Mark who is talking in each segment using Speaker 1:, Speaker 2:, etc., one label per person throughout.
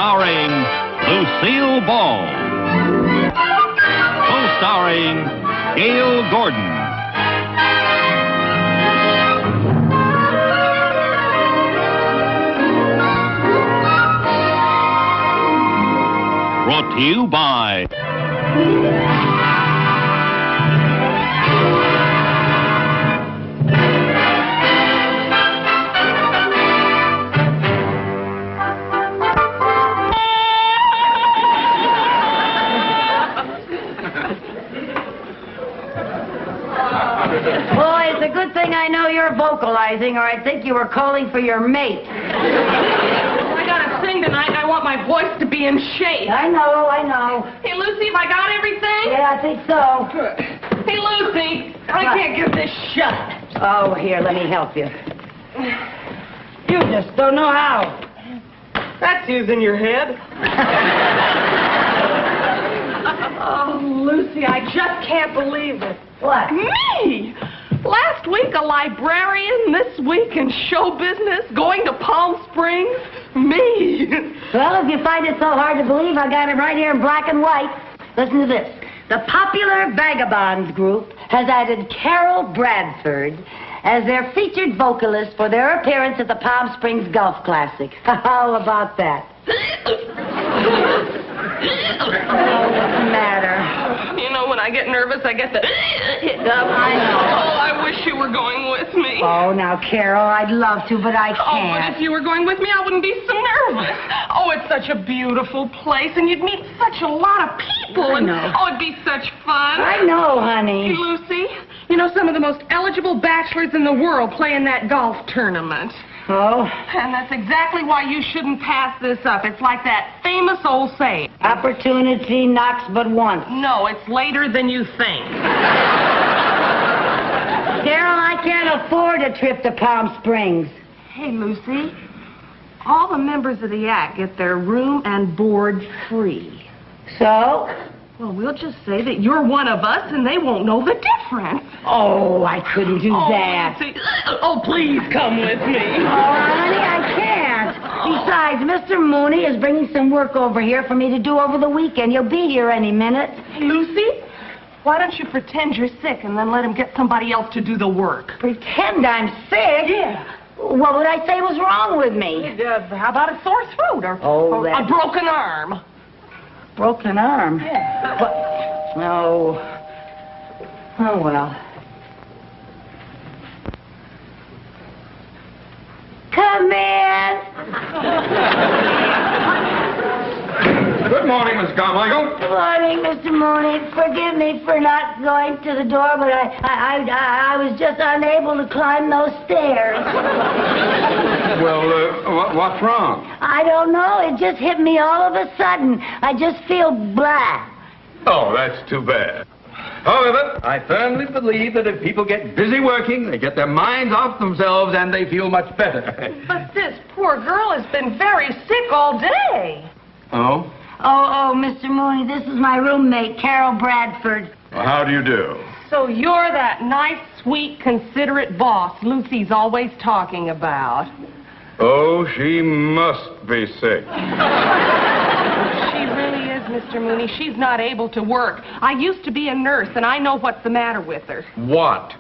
Speaker 1: starring Lucille Ball. Co-starring Gail Gordon. Brought to you by
Speaker 2: Boy, it's a good thing I know you're vocalizing, or I'd think you were calling for your mate.
Speaker 3: I gotta sing tonight, and I want my voice to be in shape.
Speaker 2: I know.
Speaker 3: Hey, Lucy, have I got everything?
Speaker 2: Yeah, I think so.
Speaker 3: Good. Hey, Lucy, I can't get this shut.
Speaker 2: Oh, here, let me help you. You just don't know how.
Speaker 3: That's using your head. Oh, Lucy, I just can't believe it.
Speaker 2: What?
Speaker 3: Me! Last week, a librarian. This week, in show business. Going to Palm Springs. Me!
Speaker 2: Well, if you find it so hard to believe, I got it right here in black and white. Listen to this. The Popular Vagabonds group has added Carol Bradford as their featured vocalist for their appearance at the Palm Springs Golf Classic. How about that? Oh, what's the matter?
Speaker 3: You know, when I get nervous, I get the hiccup.
Speaker 2: I know.
Speaker 3: Oh, I wish you were going with me.
Speaker 2: Oh, now, Carol, I'd love to, but I
Speaker 3: Oh, but
Speaker 2: can't.
Speaker 3: if you were going with me, I wouldn't be so nervous. Oh, it's such a beautiful place, and you'd meet such a lot of people.
Speaker 2: I know.
Speaker 3: Oh, it'd be such fun.
Speaker 2: I know,
Speaker 3: Hey,
Speaker 2: honey.
Speaker 3: Lucy, you know some of the most eligible bachelors in the world play in that golf tournament.
Speaker 2: Oh,
Speaker 3: And that's exactly why you shouldn't pass this up. It's like that famous old saying.
Speaker 2: opportunity knocks but once.
Speaker 3: No, it's later than you think.
Speaker 2: Carol, I can't afford a trip to Palm Springs.
Speaker 3: Hey, Lucy, all the members of the act get their room and board free.
Speaker 2: So?
Speaker 3: Well, we'll just say that you're one of us, and they won't know the difference.
Speaker 2: Oh, I couldn't do that.
Speaker 3: Lucy. Oh, please come with me.
Speaker 2: Oh, honey, I can't. Besides, Mr. Mooney is bringing some work over here for me to do over the weekend. You'll be here any minute.
Speaker 3: Hey, Lucy, why don't you pretend you're sick and then let him get somebody else to do the work?
Speaker 2: Pretend I'm sick?
Speaker 3: Yeah.
Speaker 2: What would I say was wrong with me?
Speaker 3: How about a sore throat or,
Speaker 2: Oh,
Speaker 3: or a
Speaker 2: that-
Speaker 3: broken arm?
Speaker 2: Broken arm?
Speaker 3: Yeah.
Speaker 2: What? No. Oh, well. Come in.
Speaker 4: Good morning, Miss Carmichael.
Speaker 2: Good morning, Mr. Mooney. Forgive me for not going to the door, but I was just unable to climb those stairs.
Speaker 4: Well, what's wrong?
Speaker 2: I don't know. It just hit me all of a sudden. I just feel blah.
Speaker 4: Oh, that's too bad. However, I firmly believe that if people get busy working, they get their minds off themselves and they feel much better.
Speaker 3: But this poor girl has been very sick all day.
Speaker 4: Oh?
Speaker 2: Oh, Mr. Mooney, this is my roommate, Carol Bradford.
Speaker 4: Well, how do you do?
Speaker 3: So you're that nice, sweet, considerate boss Lucy's always talking about.
Speaker 4: Oh, she must be sick.
Speaker 3: She really is, Mr. Mooney. She's not able to work. I used to be a nurse, and I know what's the matter with her.
Speaker 4: What?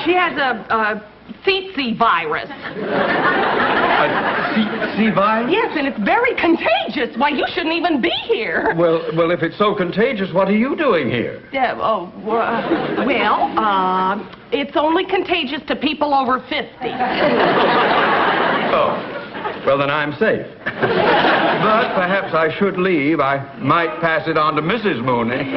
Speaker 3: She has a tsetse virus.
Speaker 4: C virus?
Speaker 3: Yes, and it's very contagious. Why, you shouldn't even be here.
Speaker 4: Well, if it's so contagious, what are you doing here?
Speaker 3: Yeah, it's only contagious to people over 50.
Speaker 4: Oh. Well, then I'm safe. But perhaps I should leave. I might pass it on to Mrs. Mooney.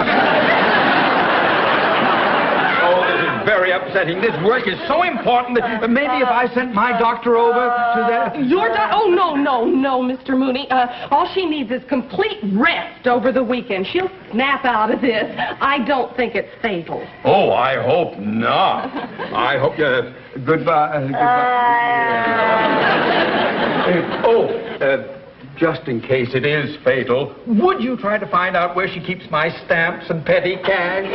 Speaker 4: Oh, this is very upsetting. This work is so important that maybe if I sent my doctor over to that...
Speaker 3: Your doctor? Oh, no, Mr. Mooney. All she needs is complete rest over the weekend. She'll snap out of this. I don't think it's fatal.
Speaker 4: Oh, I hope not. I hope you... Goodbye. Just in case it is fatal, would you try to find out where she keeps my stamps and petty cash?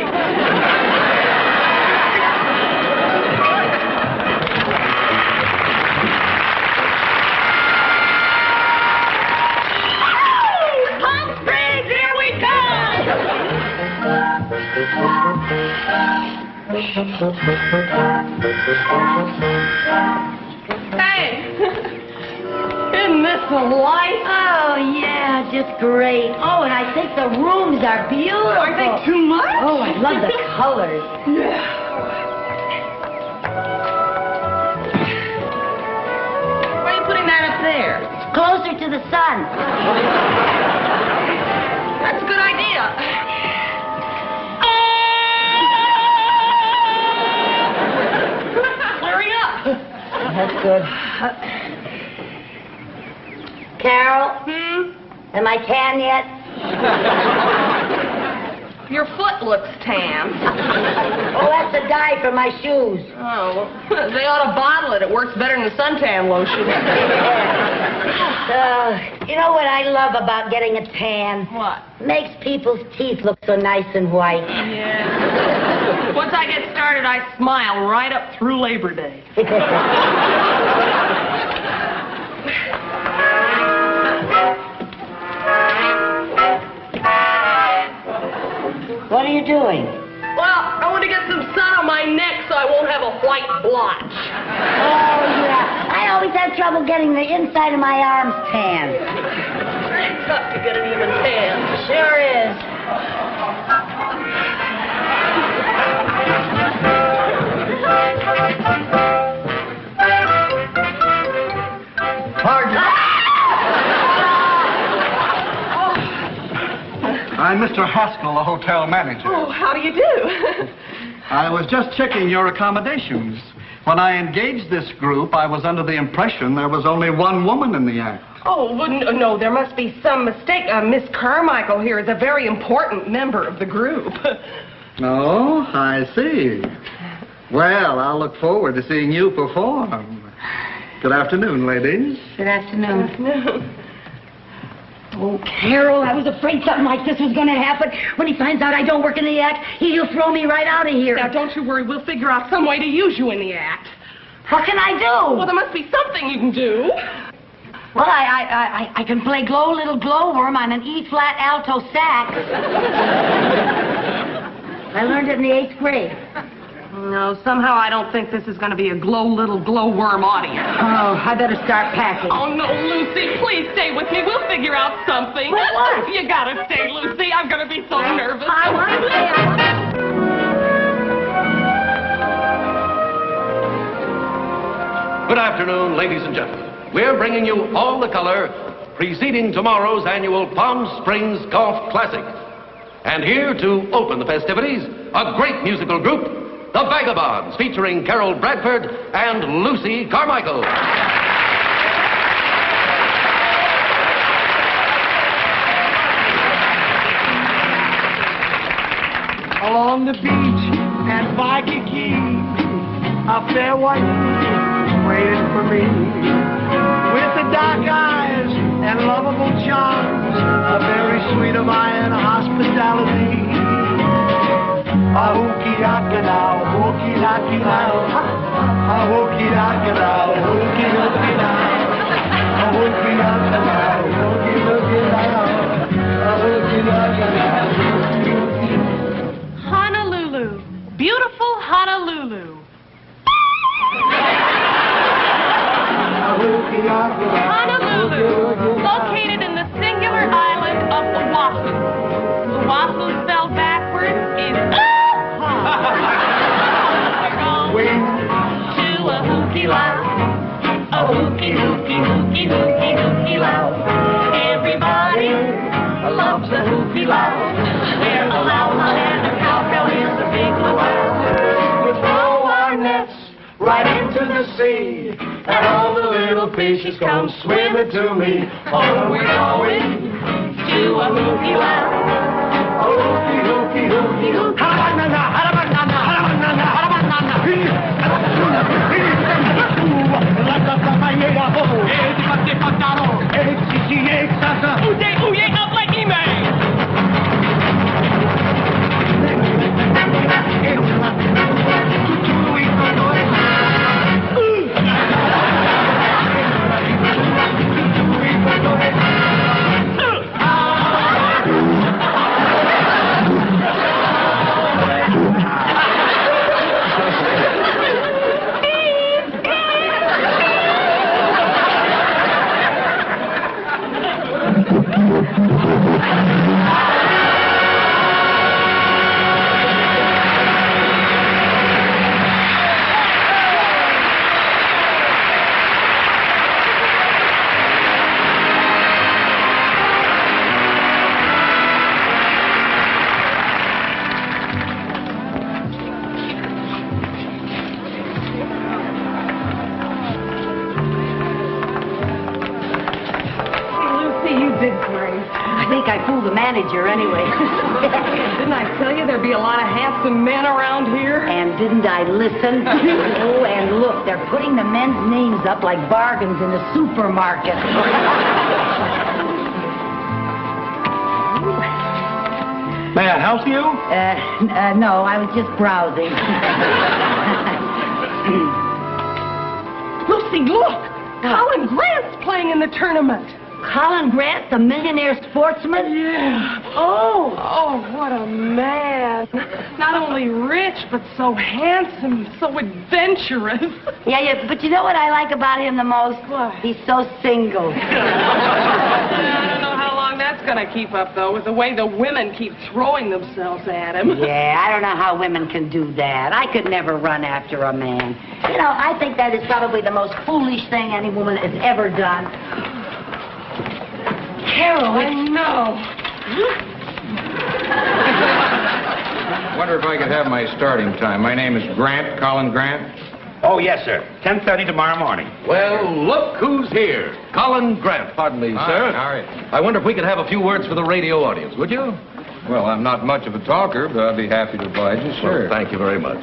Speaker 3: Hey! Isn't this a light?
Speaker 2: Oh, yeah, just great. Oh, and I think the rooms are beautiful.
Speaker 3: Aren't they too much?
Speaker 2: Oh, I love the colors.
Speaker 3: Yeah. Why are you putting that up there?
Speaker 2: Closer to the sun.
Speaker 3: That's a good idea. Clearing up.
Speaker 2: That's good. Carol? Am I tan yet?
Speaker 3: Your foot looks tan.
Speaker 2: Oh, that's a dye for my shoes.
Speaker 3: Oh, they ought to bottle it. It works better than the suntan lotion.
Speaker 2: You know what I love about getting a tan?
Speaker 3: What?
Speaker 2: Makes people's teeth look so nice and white.
Speaker 3: Yeah. Once I get started, I smile right up through Labor Day.
Speaker 2: What are you doing?
Speaker 3: Well, I want to get some sun on my neck so I won't have a white blotch.
Speaker 2: Oh, yeah. I always have trouble getting the inside of my arms tan.
Speaker 3: It's tough to get it even tan.
Speaker 2: Sure is.
Speaker 5: Pardon? I'm Mr. Haskell, the hotel manager.
Speaker 3: Oh, how do you do?
Speaker 5: I was just checking your accommodations. When I engaged this group, I was under the impression there was only one woman in the act.
Speaker 3: Oh, well, no, there must be some mistake. Miss Carmichael here is a very important member of the group.
Speaker 5: Oh, I see. Well, I'll look forward to seeing you perform. Good afternoon, ladies.
Speaker 2: Good afternoon. Oh, Carol, I was afraid something like this was going to happen. When he finds out I don't work in the act, he'll throw me right out of here.
Speaker 3: Now, don't you worry. We'll figure out some way to use you in the act.
Speaker 2: What can I do?
Speaker 3: Well, there must be something you can do.
Speaker 2: Well, I can play Glow Little Glowworm on an E-flat alto sax. I learned it in the 8th grade.
Speaker 3: No, somehow I don't think this is going to be a Glow Little Glowworm audience.
Speaker 2: Oh, I better start packing.
Speaker 3: Oh, no, Lucy, please stay with me. We'll figure out something.
Speaker 2: But what?
Speaker 3: You gotta stay, Lucy. I'm gonna be so nervous.
Speaker 2: I want to stay.
Speaker 6: Good afternoon, ladies and gentlemen. We're bringing you all the color preceding tomorrow's annual Palm Springs Golf Classic. And here to open the festivities, a great musical group, the Vagabonds, featuring Carol Bradford and Lucy Carmichael.
Speaker 7: Along the beach at Waikiki, a fair white waiting for me. With the dark eyes and lovable charms, a very sweet of iron hospitality. A hooky-daka now, hooky-daka now, a hooky-daka now, hooky-daka now, a hooky-daka now, hooky-daka now, a hooky-daka now.
Speaker 3: Honolulu. Beautiful Honolulu. Honolulu, located in the singular island of Oahu. Oahu spelled backwards is We're going to a hooky loud, a hooky, hooky, hooky, hooky, hooky loud. Everybody loves a hooky loud. Where a loud and a cowbell is a big luau.
Speaker 7: We throw our nets right into the sea, and all the little fishes come swimming to me. Oh, we're going
Speaker 3: To a hooky loud.
Speaker 7: a hooky, hooky, hooky, hooky. Harabanana, harabanana, harabanana, harabanana.
Speaker 3: Ouye, up like email.
Speaker 2: think I fooled the manager anyway.
Speaker 8: Didn't I tell you there'd be a lot of handsome men around here?
Speaker 2: And didn't I listen? Oh, and look, they're putting the men's names up like bargains in the supermarket.
Speaker 9: May I help you?
Speaker 2: No, I was just browsing.
Speaker 8: Lucy, look! Colin Grant's playing in the tournament.
Speaker 2: Colin Grant, the millionaire sportsman?
Speaker 8: Yeah. Oh, what a man. Not only rich, but so handsome, so adventurous.
Speaker 2: Yeah, but you know what I like about him the most?
Speaker 8: What?
Speaker 2: He's so single.
Speaker 8: I don't know how long that's going to keep up, though, with the way the women keep throwing themselves at him.
Speaker 2: Yeah, I don't know how women can do that. I could never run after a man. You know, I think that is probably the most foolish thing any woman has ever done. Carol,
Speaker 8: I know.
Speaker 4: Wonder if I could have my starting time. My name is Grant, Colin Grant.
Speaker 9: Oh, yes, sir. 10:30 tomorrow morning.
Speaker 6: Well, look who's here. Colin Grant, pardon me, sir.
Speaker 4: All right.
Speaker 6: I wonder if we could have a few words for the radio audience, would you?
Speaker 4: Well, I'm not much of a talker, but I'll be happy to oblige you, sure.
Speaker 6: Well, thank you very much.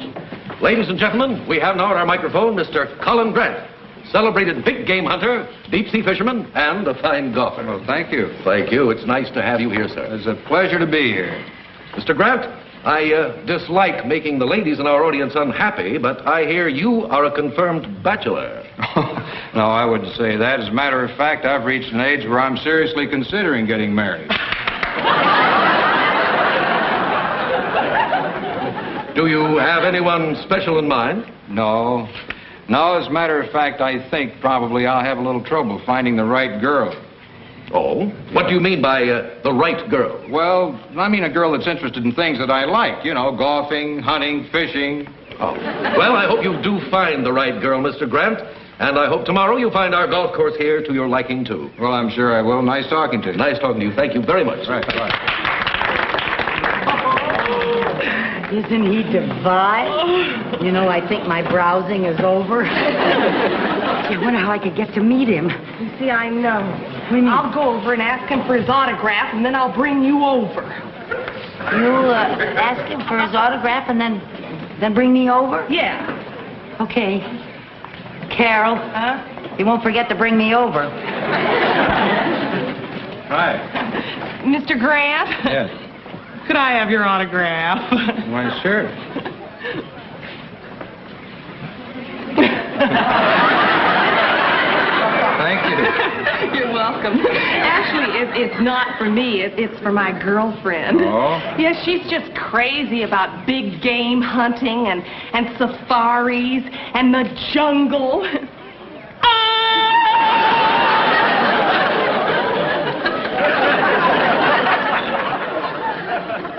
Speaker 6: Ladies and gentlemen, we have now at our microphone Mr. Colin Grant, celebrated big game hunter, deep-sea fisherman, and a fine golfer.
Speaker 4: Well, thank you.
Speaker 6: Thank you. It's nice to have you here, sir.
Speaker 4: It's a pleasure to be here.
Speaker 6: Mr. Grant, I dislike making the ladies in our audience unhappy, but I hear you are a confirmed bachelor.
Speaker 4: No, I wouldn't say that. As a matter of fact, I've reached an age where I'm seriously considering getting married.
Speaker 6: Do you have anyone special in mind?
Speaker 4: No. No, as a matter of fact, I think probably I'll have a little trouble finding the right girl.
Speaker 6: Oh? What do you mean by the right girl?
Speaker 4: Well, I mean a girl that's interested in things that I like. You know, golfing, hunting, fishing.
Speaker 6: Oh. Well, I hope you do find the right girl, Mr. Grant. And I hope tomorrow you'll find our golf course here to your liking, too.
Speaker 4: Well, I'm sure I will. Nice talking to you.
Speaker 6: Nice talking to you. Thank you very much.
Speaker 4: Right, bye.
Speaker 2: Isn't he divine? You know, I think my browsing is over. I wonder how I could get to meet him.
Speaker 8: You see, I know. I'll go over and ask him for his autograph, and then I'll bring you over.
Speaker 2: You'll ask him for his autograph and then bring me over?
Speaker 8: Yeah.
Speaker 2: Okay. Carol.
Speaker 8: Huh?
Speaker 2: You won't forget to bring me over.
Speaker 4: Hi.
Speaker 8: Mr. Grant?
Speaker 4: Yes.
Speaker 8: Could I have your autograph?
Speaker 4: Why, sure. Thank you.
Speaker 8: You're welcome. Actually, it's not for me. It's for my girlfriend.
Speaker 4: Oh?
Speaker 8: Yes, she's just crazy about big game hunting and safaris and the jungle.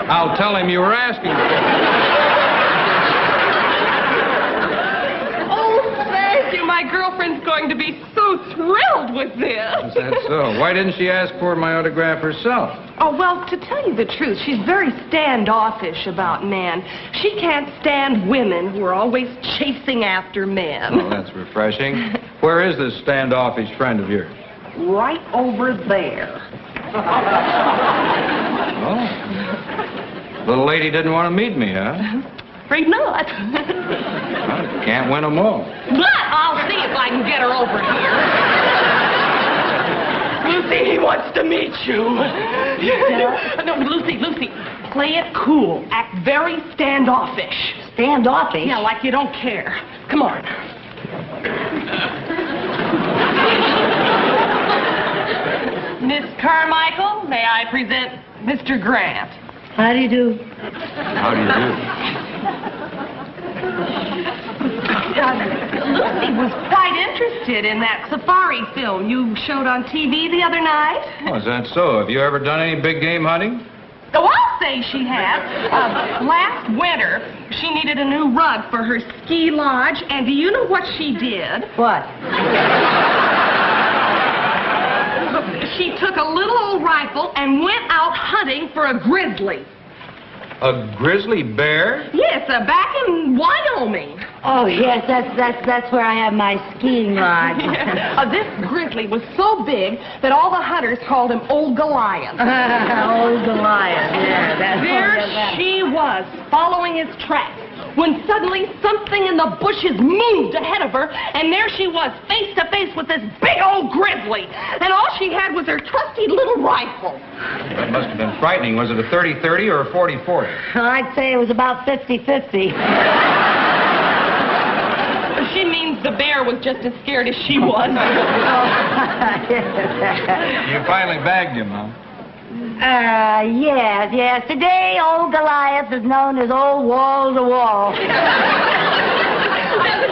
Speaker 4: I'll tell him you were asking for it.
Speaker 8: Oh, thank you. My girlfriend's going to be so thrilled with this.
Speaker 4: Is that so? Why didn't she ask for my autograph herself?
Speaker 8: Oh, well, to tell you the truth, she's very standoffish about men. She can't stand women who are always chasing after men.
Speaker 4: Oh, that's refreshing. Where is this standoffish friend of yours?
Speaker 8: Right over there.
Speaker 4: Oh. Little lady didn't want to meet me, huh?
Speaker 8: Afraid not.
Speaker 4: Well, can't win them all.
Speaker 8: But I'll see if I can get her over here. Lucy, he wants to meet you. No, Lucy, play it cool. Act very standoffish.
Speaker 2: Standoffish?
Speaker 8: Yeah, like you don't care. Come on. Miss Carmichael, may I present Mr. Grant?
Speaker 2: How do you do?
Speaker 4: How do you do?
Speaker 8: Lucy was quite interested in that safari film you showed on TV the other night.
Speaker 4: Oh, is that so? Have you ever done any big game hunting?
Speaker 8: Oh, I'll say she has. Last winter, she needed a new rug for her ski lodge, and do you know what she did?
Speaker 2: What?
Speaker 8: She took a little old rifle and went out hunting for a grizzly.
Speaker 4: A grizzly bear?
Speaker 8: Yes, back in Wyoming.
Speaker 2: Oh, yes, that's where I have my skiing rod.
Speaker 8: This grizzly was so big that all the hunters called him Old Goliath.
Speaker 2: Old Goliath, yeah.
Speaker 8: There she was, following his tracks, when suddenly something in the bushes moved ahead of her, and there she was, face to face with this big old grizzly. And all she had was her trusty little rifle.
Speaker 4: That must have been frightening. Was it a 30-30 or a 40-40?
Speaker 2: I'd say it was about 50-50.
Speaker 8: She means the bear was just as scared as she was.
Speaker 4: You finally bagged him, huh?
Speaker 2: Yes. Today, old Goliath is known as Old Wall to Wall.
Speaker 8: Doesn't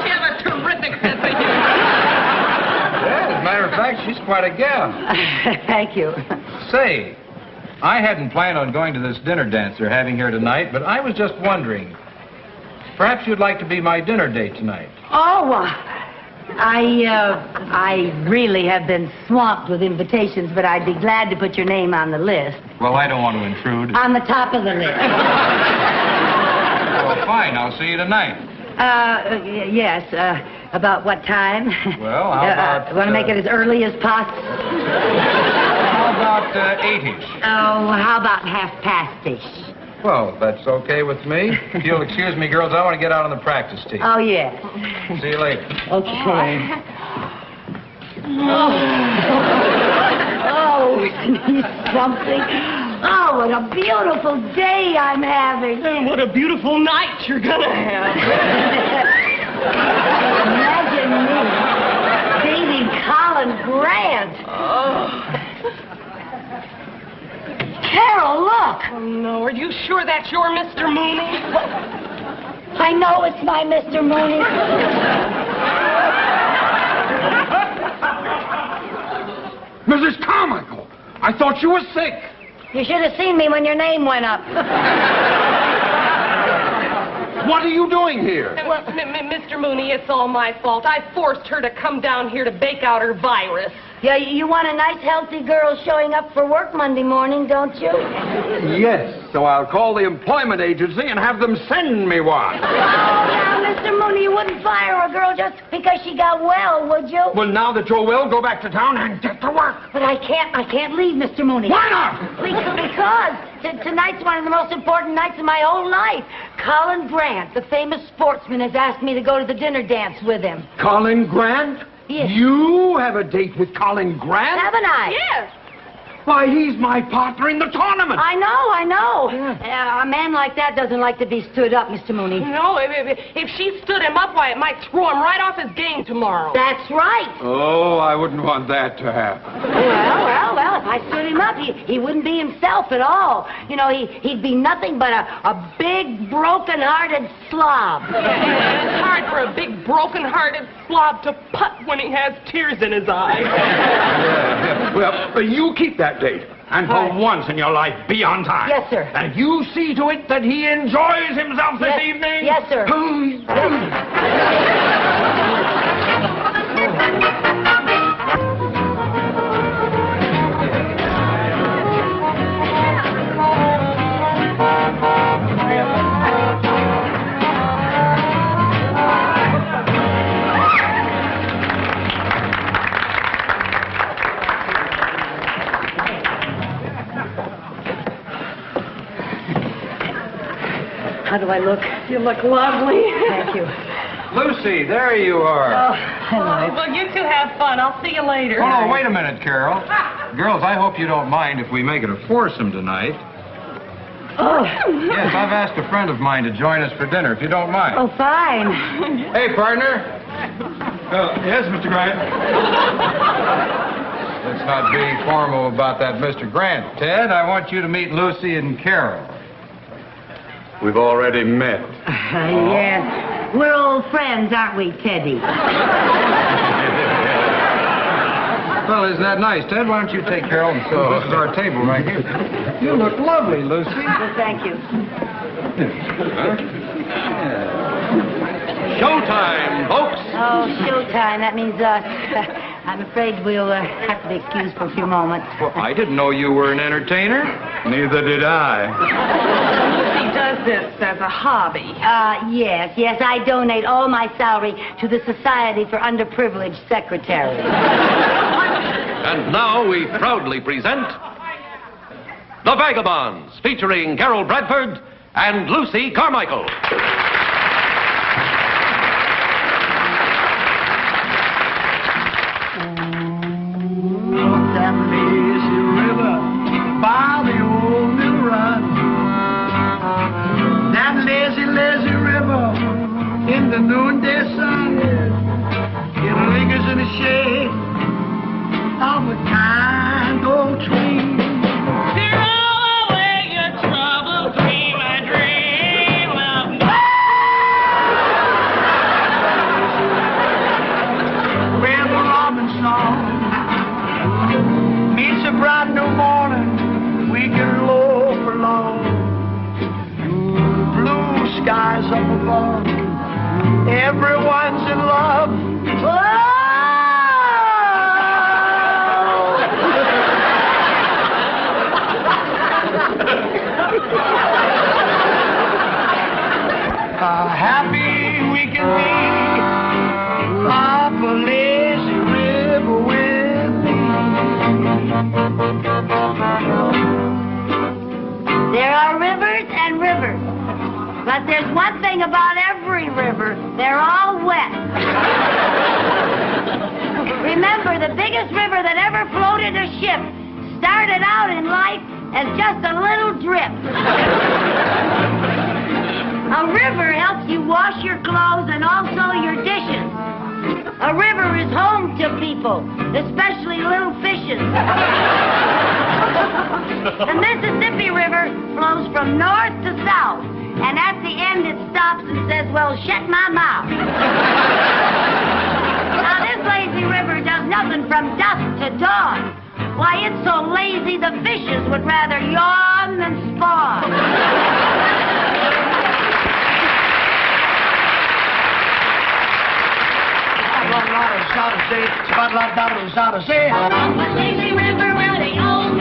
Speaker 8: she have a terrific sense of humor?
Speaker 4: Yeah, as a matter of fact, she's quite a gal.
Speaker 2: Thank you.
Speaker 4: Say, I hadn't planned on going to this dinner dance they're having here tonight, but I was just wondering, perhaps you'd like to be my dinner date tonight.
Speaker 2: Oh, I really have been swamped with invitations, but I'd be glad to put your name on the list.
Speaker 4: Well, I don't want to intrude.
Speaker 2: On the top of the list.
Speaker 4: Well, fine. I'll see you tonight.
Speaker 2: Yes. About what time?
Speaker 4: Well, how about...
Speaker 2: Want to make it as early as possible?
Speaker 4: How about 8-ish?
Speaker 2: Oh, how about half-past-ish?
Speaker 4: Well, that's okay with me. If you'll excuse me, girls, I want to get out on the practice tee.
Speaker 2: Oh, yes.
Speaker 4: See you later.
Speaker 2: Okay. Oh, isn't he something? Oh, what a beautiful day I'm having.
Speaker 8: And what a beautiful night you're gonna have.
Speaker 2: Imagine me dating Colin Grant. Carol, look.
Speaker 8: Oh, no, are you sure that's your Mr. Mooney?
Speaker 2: I know it's my Mr. Mooney.
Speaker 4: Mrs. Carmichael, I thought you were sick.
Speaker 2: You should have seen me when your name went up.
Speaker 4: What are you doing here?
Speaker 8: Well, Mr. Mooney, it's all my fault. I forced her to come down here to bake out her virus.
Speaker 2: Yeah, you want a nice, healthy girl showing up for work Monday morning, don't you?
Speaker 4: Yes, so I'll call the employment agency and have them send me one.
Speaker 2: Oh, now, Mr. Mooney, you wouldn't fire a girl just because she got well, would you?
Speaker 4: Well, now that you're well, go back to town and get to work.
Speaker 2: But I can't leave, Mr. Mooney.
Speaker 4: Why not?
Speaker 2: Because tonight's one of the most important nights of my whole life. Colin Grant, the famous sportsman, has asked me to go to the dinner dance with him.
Speaker 4: Colin Grant?
Speaker 2: Yes.
Speaker 4: You have a date with Colin Grant?
Speaker 2: Haven't I?
Speaker 8: Yes.
Speaker 4: Why, he's my partner in the tournament.
Speaker 2: I know. A man like that doesn't like to be stood up, Mr. Mooney.
Speaker 8: No, if she stood him up, why, it might throw him right off his game tomorrow.
Speaker 2: That's right.
Speaker 4: Oh, I wouldn't want that to happen.
Speaker 2: Well, if I stood him up, he wouldn't be himself at all. You know, he'd be nothing but a big, broken-hearted slob.
Speaker 8: It's hard for a big, broken-hearted slob to putt when he has tears in his eyes.
Speaker 4: Yeah. Well, you keep that date. And for once in your life, be on time.
Speaker 2: Yes, sir.
Speaker 4: And you see to it that he enjoys himself this evening.
Speaker 2: Yes, sir. How do I look?
Speaker 8: You look lovely.
Speaker 2: Thank you.
Speaker 4: Lucy, there you are.
Speaker 2: Oh, hello.
Speaker 8: Well, you two have fun. I'll see you later.
Speaker 4: Oh, no, wait a minute, Carol. Girls, I hope you don't mind if we make it a foursome tonight.
Speaker 2: Oh.
Speaker 4: Yes, I've asked a friend of mine to join us for dinner, if you don't mind.
Speaker 2: Oh, fine.
Speaker 4: Hey, partner. Yes, Mr. Grant. Let's not be formal about that, Mr. Grant. Ted, I want you to meet Lucy and Carol. We've already met.
Speaker 2: Yes. We're old friends, aren't we, Teddy?
Speaker 4: Well, isn't that nice, Ted? Why don't you take Carol and so this is our table right here. You look lovely, Lucy.
Speaker 2: Well, thank you.
Speaker 6: Showtime, folks.
Speaker 2: Oh, showtime. That means, I'm afraid we'll have to be excused for a few moments.
Speaker 4: Well, I didn't know you were an entertainer. Neither did I.
Speaker 8: Lucy does this as a hobby.
Speaker 2: Yes, I donate all my salary to the Society for Underprivileged Secretaries.
Speaker 6: And now we proudly present The Vagabonds, featuring Carol Bradford and Lucy Carmichael.
Speaker 7: That lazy river by the old mill run. That lazy, lazy river in the noonday sun. It lingers in the shade of a kind old tree. Throw away your troubles, dream a dream of where the robin song meets a bright new morning, we can loaf along. Blue skies up above, everyone's in love. Happy we can be up a lazy river with me.
Speaker 2: There are rivers and rivers, but there's one thing about every river, they're all wet. Remember, the biggest river that ever floated a ship started out in life as just a little drip. A river helps you wash your clothes and also your dishes. A river is home to people, especially little fishes. The Mississippi River flows from north to south, and at the end it stops and says, well, shut my mouth. Now, this lazy river does nothing from dusk to dawn. Why, it's so lazy the fishes would rather yawn than spawn.
Speaker 7: Lazy river where the old